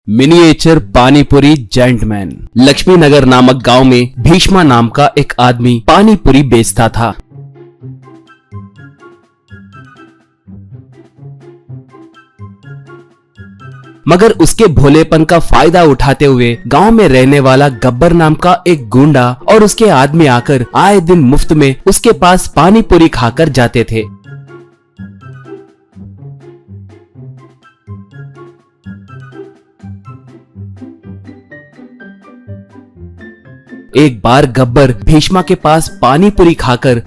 Miniature panipuri gentleman. Laxmi Nagar नामक गांव में भीष्मा नाम का एक आदमी पानीपुरी बेचता था। मगर उसके भोलेपन का फायदा उठाते हुए गांव में रहने वाला गब्बर नाम का एक गुंडा और उसके आदमी आकर आए दिन मुफ्त में उसके पास पानीपुरी खाकर जाते थे। एक बार गब्बर भीष्मा के पास पानीपुरी खाकर,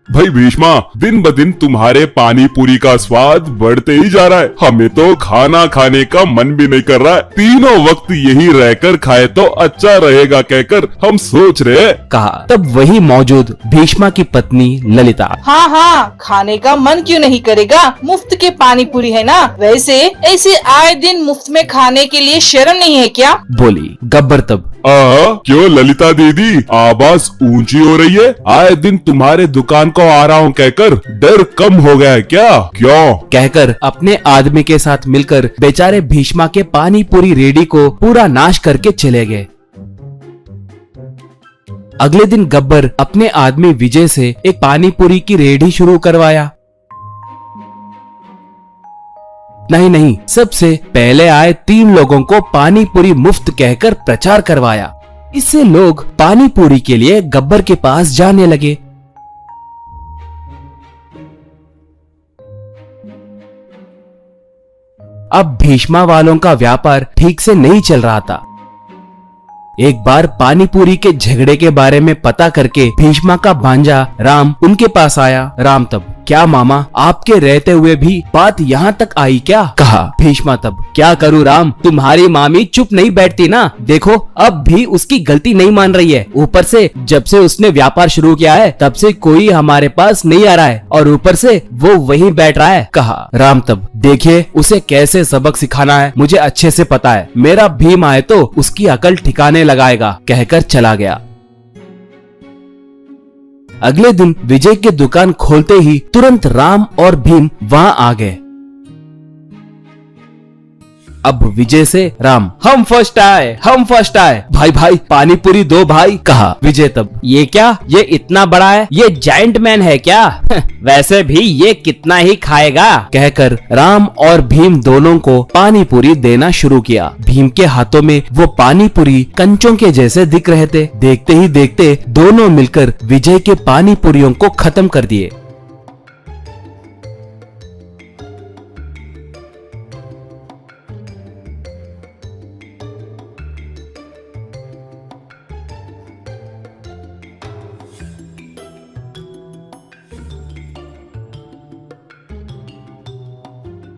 भाई भीष्मा, दिन ब दिन तुम्हारे पानी पूरी का स्वाद बढ़ते ही जा रहा है। हमें तो खाना खाने का मन भी नहीं कर रहा है। तीनों वक्त यही रहकर खाए तो अच्छा रहेगा कहकर हम सोच रहे हैं। कहा। तब वही मौजूद भीष्मा की पत्नी ललिता, हाँ हाँ, खाने का मन क्यों नहीं करेगा, मुफ्त के पानी पूरी है ना। वैसे ऐसे आए दिन मुफ्त में खाने के लिए शर्म नहीं है क्या, बोली। गब्बर तब, क्यों ललिता दीदी, आवाज ऊंची हो रही है। आए दिन तुम्हारे दुकान को आ रहा हूँ कहकर डर कम हो गया है क्या? क्यों? कहकर अपने आदमी के साथ मिलकर बेचारे भीष्मा के पानीपुरी रेडी को पूरा नाश करके चले गए। अगले दिन गब्बर अपने आदमी विजय से एक पानीपुरी की रेडी शुरू करवाया। नहीं, सबसे पहले आए 3 लोगों को पानीपुरी मुफ्त कहकर प्रचार करवाया। इससे लोग पानीपुरी के लिए गब्बर के पास जाने लगे। अब भीष्मा वालों का व्यापार ठीक से नहीं चल रहा था। एक बार पानीपुरी के झगड़े के बारे में पता करके भीष्मा का भांजा राम उनके पास आया। राम तब, क्या मामा, आपके रहते हुए भी बात यहाँ तक आई क्या? कहा। भीष्मा तब, क्या करूँ राम, तुम्हारी मामी चुप नहीं बैठती ना। देखो अब भी उसकी गलती नहीं मान रही है। ऊपर से जब से उसने व्यापार शुरू किया है तब से कोई हमारे पास नहीं आ रहा है और ऊपर से वो वहीं बैठ रहा है। कहा। राम तब, देखिए उसे कैसे सबक सिखाना है मुझे अच्छे से पता है। मेरा भीम आए तो उसकी अकल ठिकाने लगाएगा, कहकर चला गया। अगले दिन विजय की दुकान खोलते ही तुरंत राम और भीम वहां आ गए। अब विजय से राम, हम फर्स्ट आए, भाई पानीपुरी दो भाई। कहा। विजय तब, ये क्या, ये इतना बड़ा है, ये जायंट मैन है क्या? वैसे भी ये कितना ही खाएगा, कहकर राम और भीम दोनों को पानीपुरी देना शुरू किया। भीम के हाथों में वो पानीपुरी कंचों के जैसे दिख रहे थे। देखते ही देखते दोनों मिलकर विजय के पानीपुरियों को खत्म कर दिए।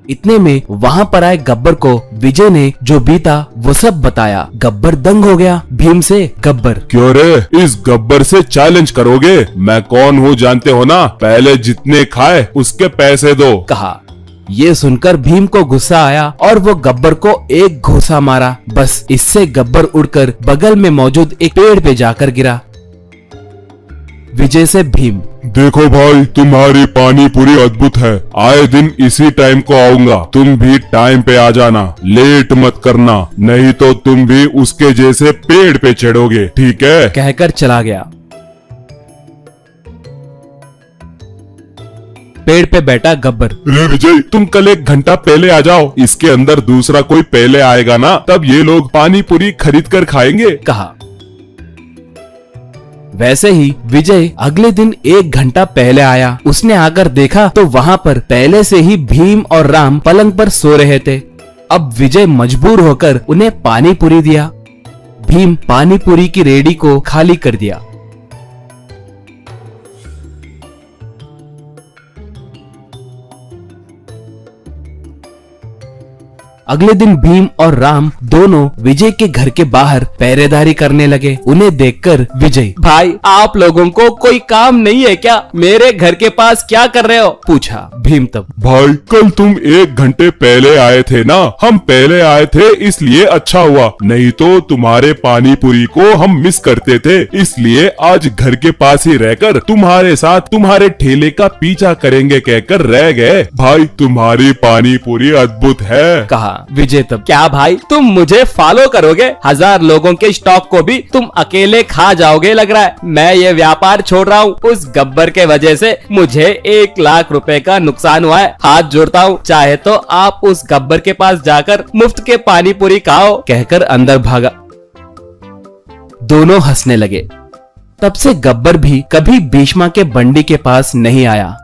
इतने में वहां पर आए गब्बर को विजय ने जो बीता वो सब बताया। गब्बर दंग हो गया। भीम से, गब्बर, क्यों रे, इस गब्बर से चैलेंज करोगे? मैं कौन हूँ जानते हो ना, पहले जितने खाए उसके पैसे दो। कहा। ये सुनकर भीम को गुस्सा आया और वो गब्बर को एक घूंसा मारा। बस इससे गब्बर उड़कर बगल में मौजूद एक पेड़ पे जाकर गिरा। विजय से भीम, देखो भाई, तुम्हारी पानी पूरी अद्भुत है। आए दिन इसी टाइम को आऊंगा, तुम भी टाइम पे आ जाना, लेट मत करना, नहीं तो तुम भी उसके जैसे पेड़ पे चढ़ोगे, ठीक है? कहकर चला गया। पेड़ पे बैठा गब्बर, रे विजय, तुम कल 1 घंटा पहले आ जाओ, इसके अंदर दूसरा कोई पहले आएगा ना, तब ये लोग पानी पूरी खरीद कर खाएंगे। कहा। वैसे ही विजय अगले दिन 1 घंटा पहले आया। उसने आकर देखा तो वहां पर पहले से ही भीम और राम पलंग पर सो रहे थे। अब विजय मजबूर होकर उन्हें पानीपुरी दिया। भीम पानीपुरी की रेडी को खाली कर दिया। अगले दिन भीम और राम दोनों विजय के घर के बाहर पहरेदारी करने लगे। उन्हें देखकर विजय, भाई आप लोगों को कोई काम नहीं है क्या? मेरे घर के पास क्या कर रहे हो? पूछा। भीम तब, भाई कल तुम 1 घंटे पहले आए थे ना, हम पहले आए थे इसलिए अच्छा हुआ, नहीं तो तुम्हारे पानी पूरी को हम मिस करते थे, इसलिए आज घर के पास ही रहकर तुम्हारे साथ तुम्हारे ठेले का पीछा करेंगे कहकर रह गए। भाई तुम्हारी पानी पूरी अद्भुत है, कहा। विजय तब, क्या भाई तुम मुझे फॉलो करोगे? 1000 लोगों के स्टॉक को भी तुम अकेले खा जाओगे लग रहा है। मैं ये व्यापार छोड़ रहा हूँ, उस गब्बर के वजह से मुझे 1 लाख रुपए का नुकसान हुआ है। हाथ जोड़ता हूँ, चाहे तो आप उस गब्बर के पास जाकर मुफ्त के पानी पूरी खाओ, कहकर अंदर भागा। दोनों हंसने लगे। तब से गब्बर भी कभी भीष्मा के बंडी के पास नहीं आया।